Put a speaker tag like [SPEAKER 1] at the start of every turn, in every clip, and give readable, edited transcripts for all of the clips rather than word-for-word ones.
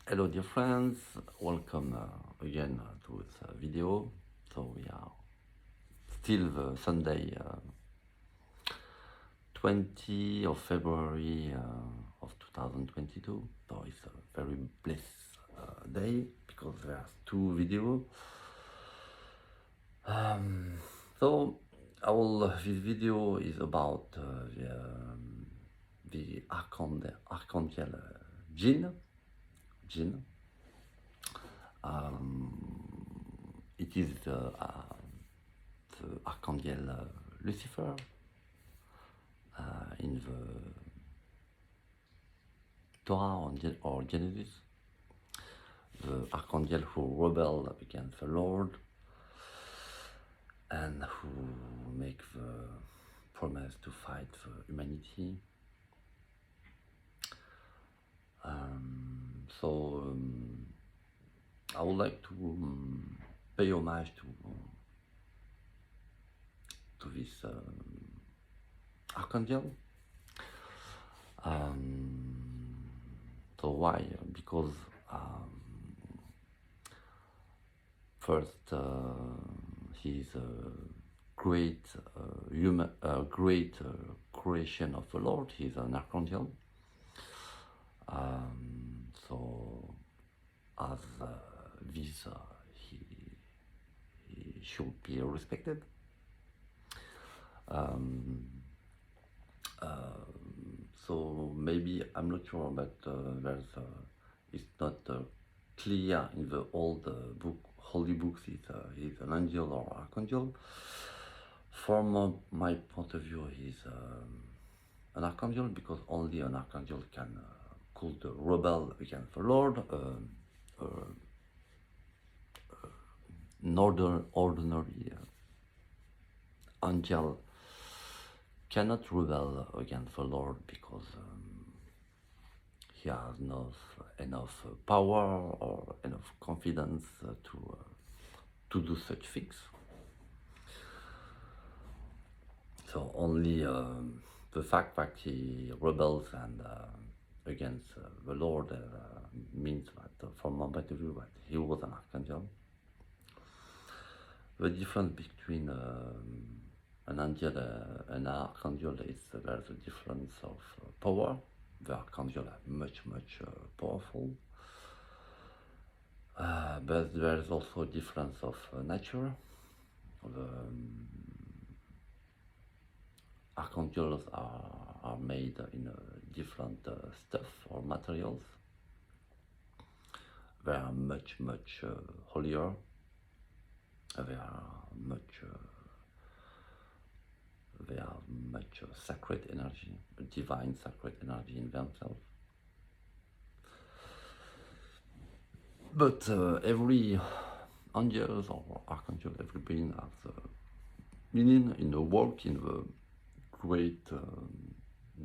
[SPEAKER 1] Hello dear friends, welcome again to this video. So we are still the Sunday 20 of February of 2022. So it's a very blessed day because there's two videos. So this video is about the Archangel Jen. It is the Archangel Lucifer in the Torah or Genesis, the Archangel who rebelled against the Lord and who make the promise to fight for humanity. I would like to pay homage to this Archangel. So why? Because first he's a great creation of the Lord. He's an archangel. So as this he should be respected. So maybe I'm not sure, but it's not clear in the old book, holy books. He's an angel or archangel. From my point of view, he's an archangel because only an archangel could rebel against the Lord. Ordinary angel cannot rebel against the Lord because he has not enough power or enough confidence to do such things. So only the fact that he rebels and against the Lord means that, from my point of view, that he was an archangel. The difference between an angel and an archangel is there's a difference of power. The archangel are much powerful, but there's also a difference of nature. The archangels are made in different stuff or materials. They are much holier. They are much sacred energy, divine sacred energy in themselves. But every angel or archangel, every being has meaning in the work in the great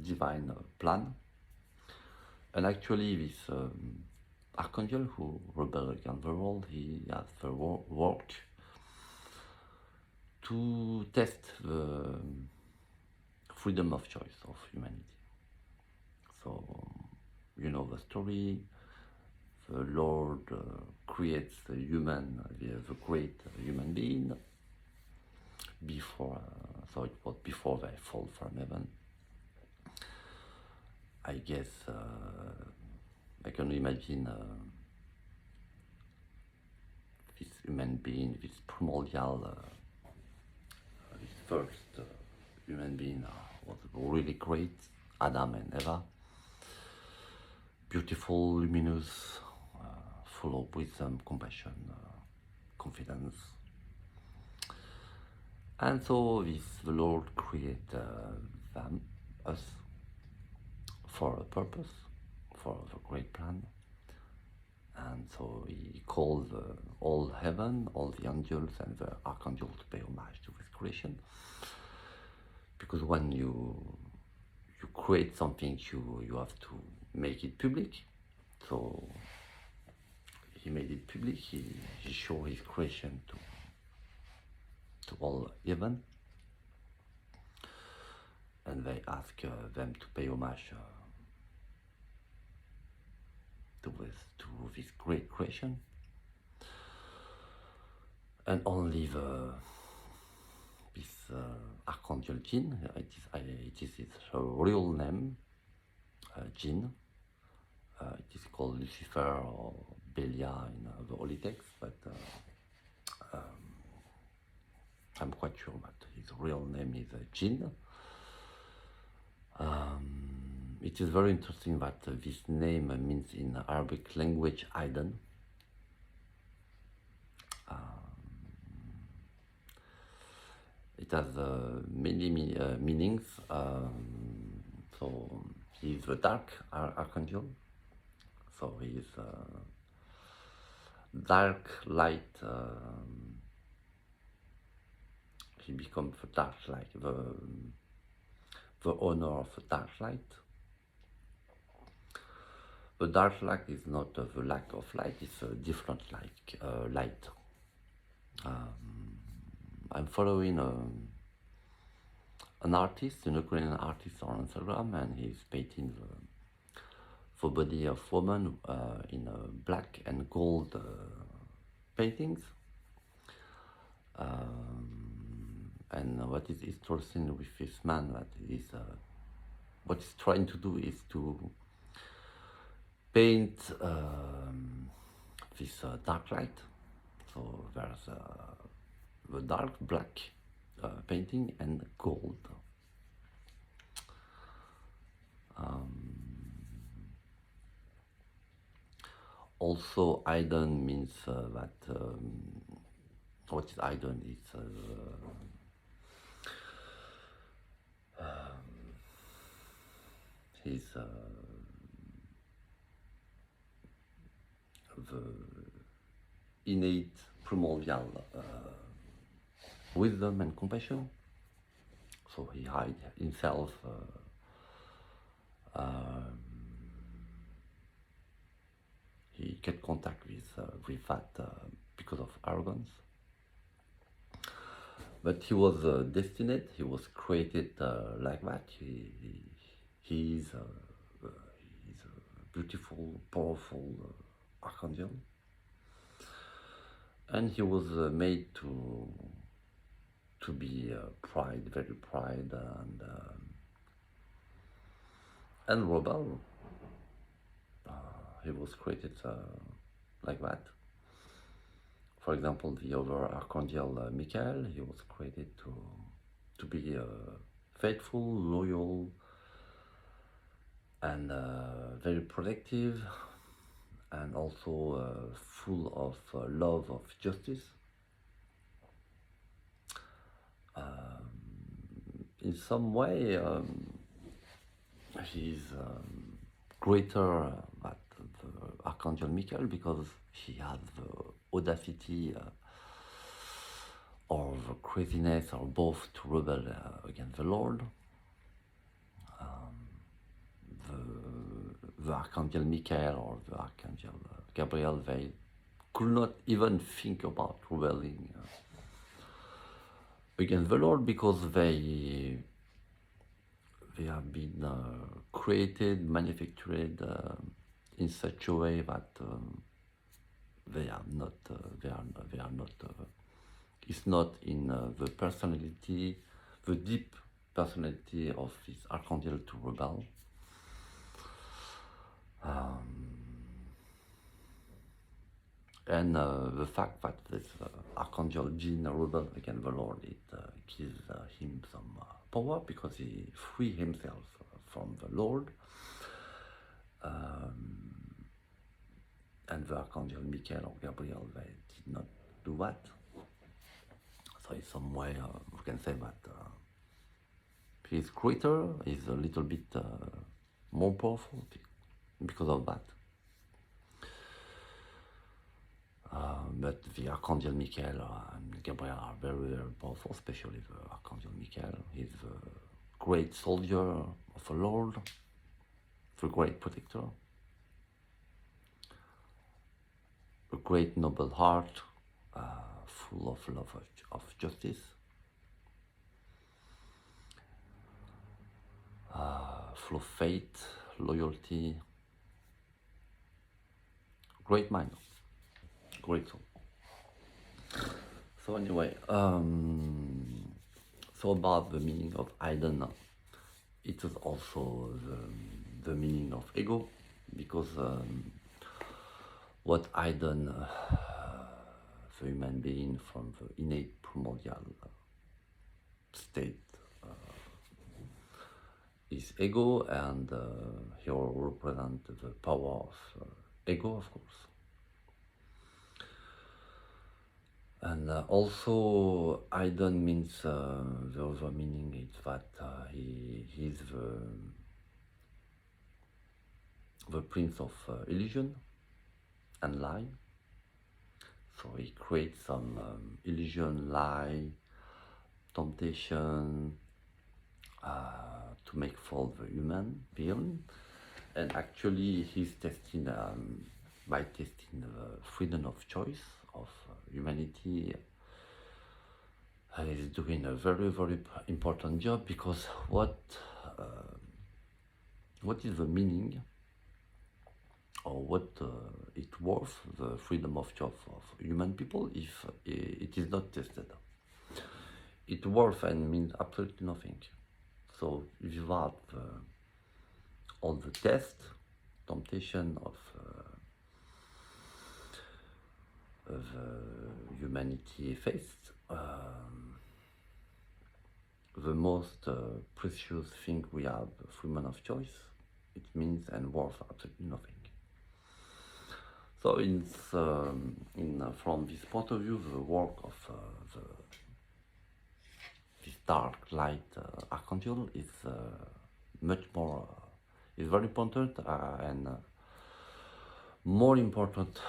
[SPEAKER 1] divine plan. And actually, this archangel who rebelled against the world, he has the work to test the freedom of choice of humanity. So, you know the story. The Lord creates the human, the great human being, before, so it was before they fall from heaven. I guess I can imagine this human being, this primordial, this first human being was really great, Adam and Eva, beautiful, luminous, full of wisdom, compassion, confidence. And so the Lord created us, for a purpose, for the great plan. And so he called all heaven, all the angels and the archangels to pay homage to this creation. Because when you create something, you have to make it public. So he made it public. He showed his creation to all heaven, and they ask them to pay homage to this great creation. And only this Archangel Jen, it is his real name, Djin. It is called Lucifer or Belial in the Holy Text, but I'm quite sure that his real name is Djin. It is very interesting that this name means in Arabic language hidden. It has many meanings. So he is the dark archangel. So he is dark light. He becomes the dark light, the owner of the dark light. The dark light is not the lack of light; it's a different light. I'm following an artist, an Ukrainian artist on Instagram, and he's painting the body of woman in black and gold paintings. And what is interesting with this man, that is what he's trying to do is to paint this dark light. So there's the dark black painting and gold. Also, hidden means that what is hidden is his the innate primordial wisdom and compassion. So he hides himself he get contact with that because of arrogance. But he was destined, he was created like that. He's a beautiful, powerful archangel. And he was made to be very pride and rebel. He was created like that. For example, the other Archangel Michael, he was created to be faithful, loyal, and very protective, and also full of love of justice. In some way, he's greater than the Archangel Michael because he has the audacity or the craziness or both to rebel against the Lord. The Archangel Michael or the Archangel Gabriel, they could not even think about rebelling against the Lord because they have been created, manufactured in such a way that they are not. It's not in the personality, the deep personality of this archangel to rebel. And the fact that this Archangel Jen rebelled against the Lord, it gives him some power because he freed himself from the Lord. And the Archangel Michael or Gabriel, they did not do that. So in some way, we can say that his creator is a little bit more powerful because of that. But the Archangel Michael and Gabriel are very, very powerful, especially the Archangel Michael. He's a great soldier of the Lord, the great protector, a great noble heart, full of love of justice, full of faith, loyalty, great mind, great soul. So anyway, so about the meaning of hidden, it is also the meaning of ego, because what hidden the human being from the innate primordial state is ego, and here represent the power of ego, of course. And also, hidden means the other meaning is that he is the prince of illusion and lie. So he creates some illusion, lie, temptation to make fall the human being. And actually he's testing, by testing the freedom of choice of humanity, he's doing a very, very important job, because what is the meaning, or what it worth, the freedom of choice of human people, if it is not tested? It worth and means absolutely nothing. So without all the test, temptation of humanity faced, the most precious thing we have, freedom of choice, it means and worth absolutely nothing. So from this point of view, the work of this dark light archangel is much more, is very important, and more important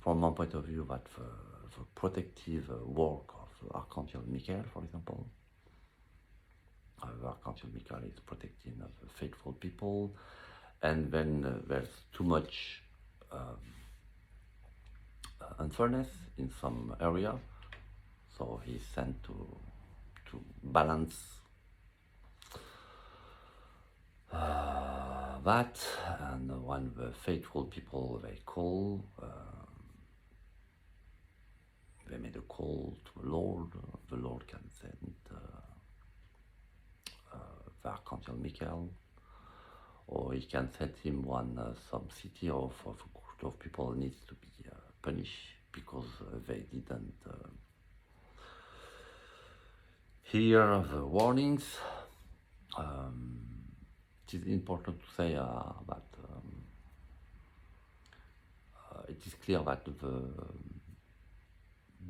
[SPEAKER 1] from my point of view that the protective work of Archangel Michael, for example. Archangel Michael is protecting the faithful people, and when there's too much unfairness in some area, so he's sent to balance that. And when the faithful people, they call, they made a call to the Lord can send the Archangel Michael, or he can send him some city of a group of people needs to be punished because they didn't hear the warnings. It is important to say that it is clear that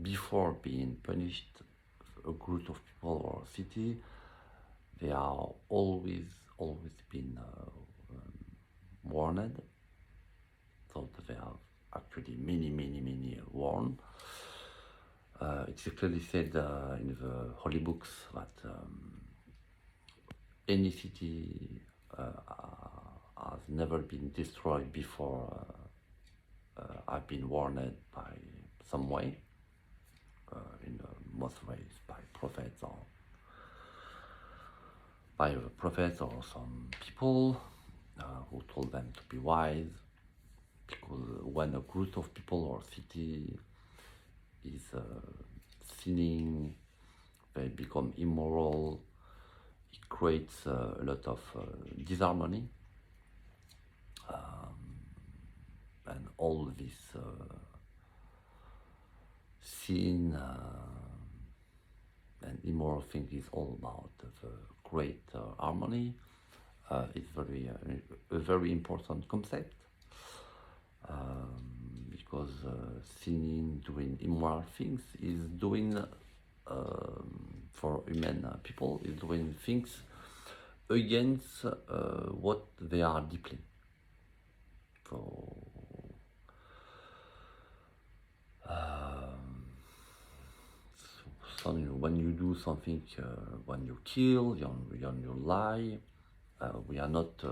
[SPEAKER 1] before being punished, a group of people or a city, they are always been warned. So they have actually many warned. It's clearly said in the holy books that any city has never been destroyed before I've been warned by some way, in most ways by prophets or some people who told them to be wise, because when a group of people or city is sinning, they become immoral, it creates a lot of disharmony, and all this sin and immoral thing is all about the great harmony. It's a very important concept, because sinning, doing immoral things, is doing for human people, is doing things against what they are deeply. So when you do something, when you kill, when you lie, we are not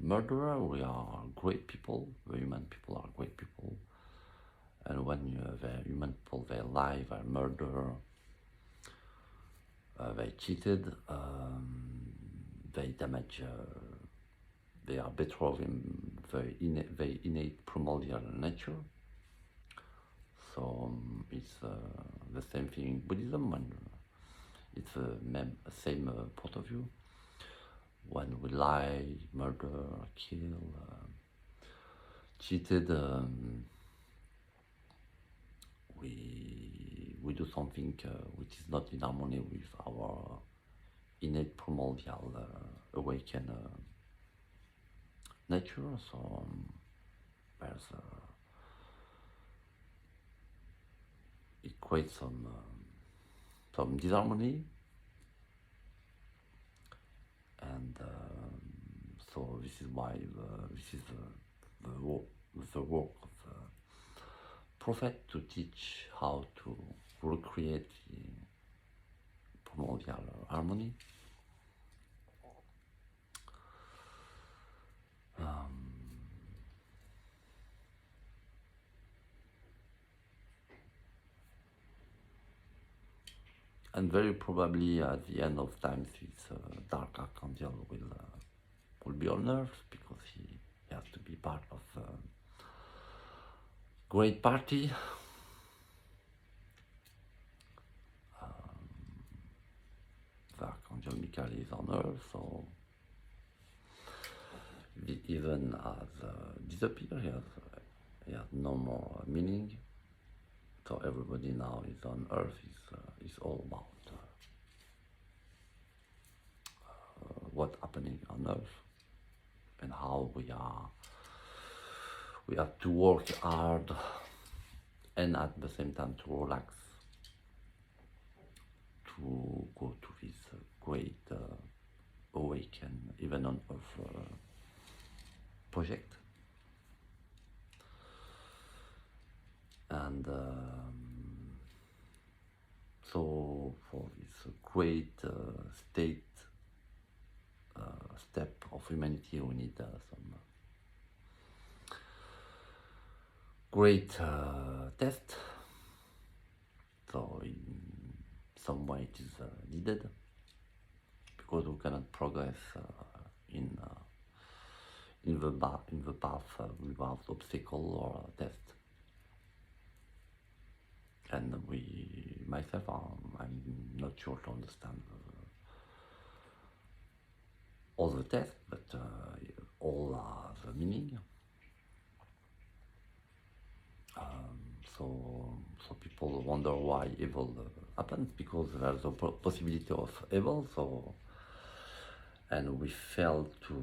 [SPEAKER 1] murderer, we are great people. The human people are great people, and when the human people, they lie, they murder, they cheated, they damage they are better off in very innate primordial nature. So it's the same thing in Buddhism, and it's the same point of view. When we lie, murder, kill, cheated, we do something which is not in harmony with our innate primordial awakened nature. So there's it creates some disharmony, and so this is why this is the work of the prophet, to teach how to recreate the primordial harmony. And very probably at the end of time, this dark archangel will be on Earth, because he has to be part of a great party. The Archangel Michael is on Earth, so he even has disappeared. He has no more meaning. So everybody now is on Earth is all about what's happening on Earth, and how we have to work hard and at the same time to relax, to go to this great Awaken, even on Earth project. And so for this great step of humanity, we need some great test. So in some way it is needed, because we cannot progress in the path without obstacle or test. And myself, I'm not sure to understand all the tests, but all the meaning. So people wonder why evil happens, because there's a possibility of evil. So, and we fail to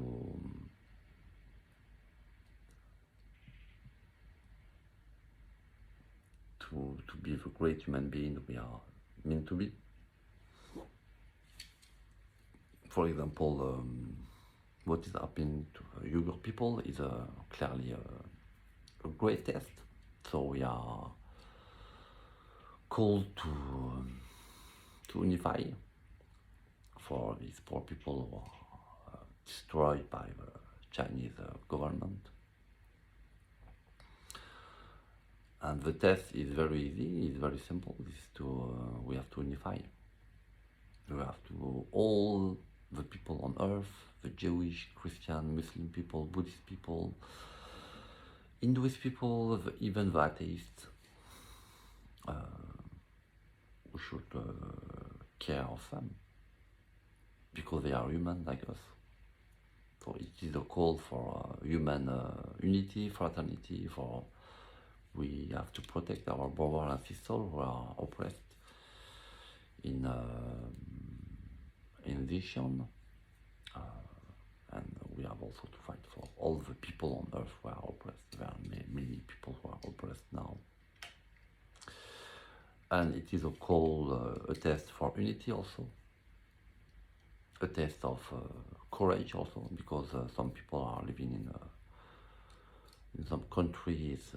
[SPEAKER 1] be the great human being we are meant to be. For example, what is happening to younger people is clearly a great test. So we are called to unify for these poor people who are destroyed by the Chinese government. And the test is very easy, it's very simple. We have to unify. We have to, all the people on earth, the Jewish, Christian, Muslim people, Buddhist people, Hinduist people, even the atheists, we should care of them, because they are human like us. So it is a call for human unity, fraternity, we have to protect our brothers and sisters who are oppressed in Djin, and we have also to fight for all the people on earth who are oppressed. There are many people who are oppressed now. And it is a call, a test for unity also, a test of courage also, because some people are living in some countries.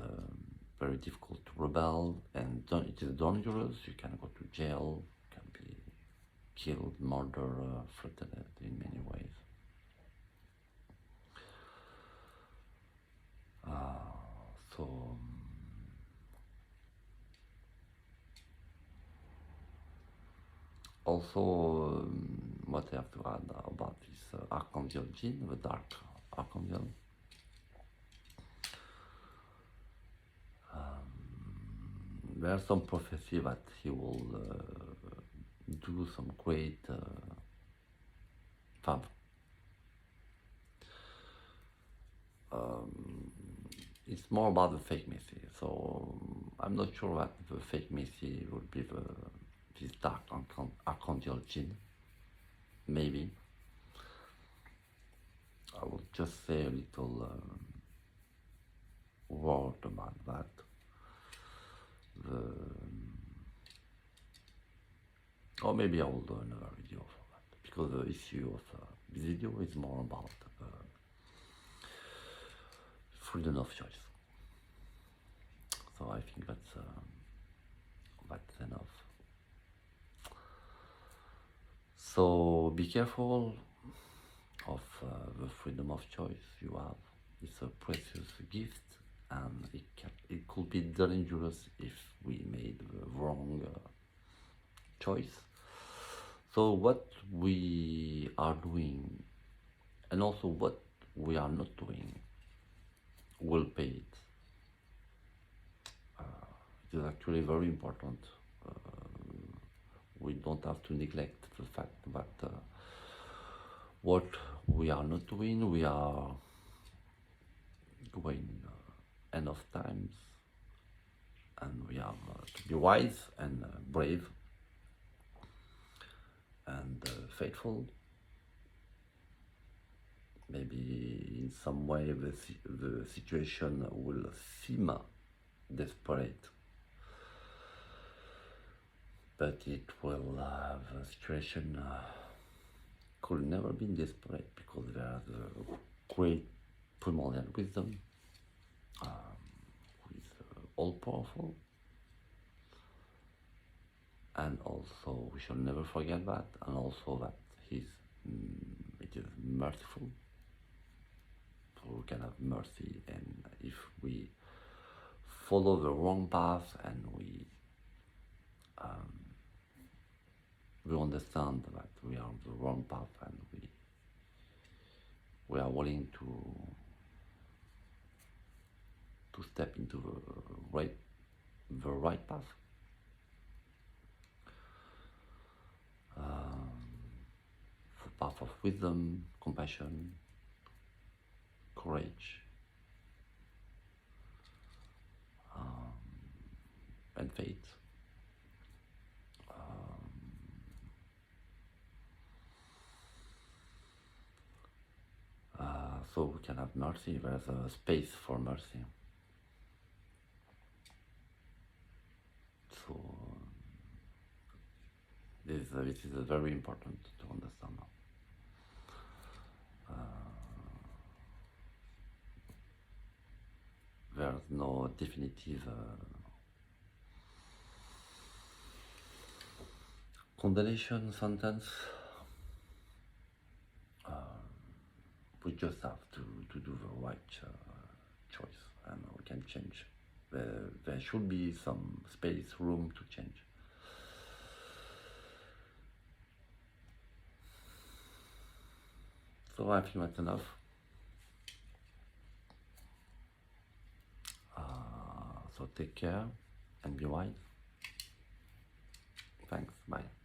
[SPEAKER 1] Very difficult to rebel, and it is dangerous. You can go to jail, you can be killed, murdered, threatened in many ways. Also, what I have to add about this Archangel Jen, the dark Archangel. There's some prophecy that he will do some great fab. It's more about the fake Messi, so I'm not sure that the fake Messi will be this dark Archangel Jen. Maybe. I will just say a little word about that. Or maybe I will do another video for that, because the issue of this video is more about freedom of choice. So I think that's enough. So be careful of the freedom of choice you have. It's a precious gift, and it could be dangerous if we made the wrong choice. So what we are doing, and also what we are not doing, will pay it. It is actually very important. We don't have to neglect the fact that what we are not doing, we are going enough times, and we have to be wise and brave and faithful. Maybe in some way the situation will seem desperate, but it will the situation could never be desperate, because there is a great primordial wisdom who is all powerful, and also we shall never forget that, and also that it is merciful. So we can have mercy, and if we follow the wrong path and we understand that we are on the wrong path, and we are willing to step into the right path. The path of wisdom, compassion, courage, and faith. So we can have mercy. There's a space for mercy. So this is very important to understand. There's no definitive condemnation sentence. We just have to do the right choice, and we can change. There should be some space, room to change. So I think that's enough. So take care and be wise. Thanks. Bye.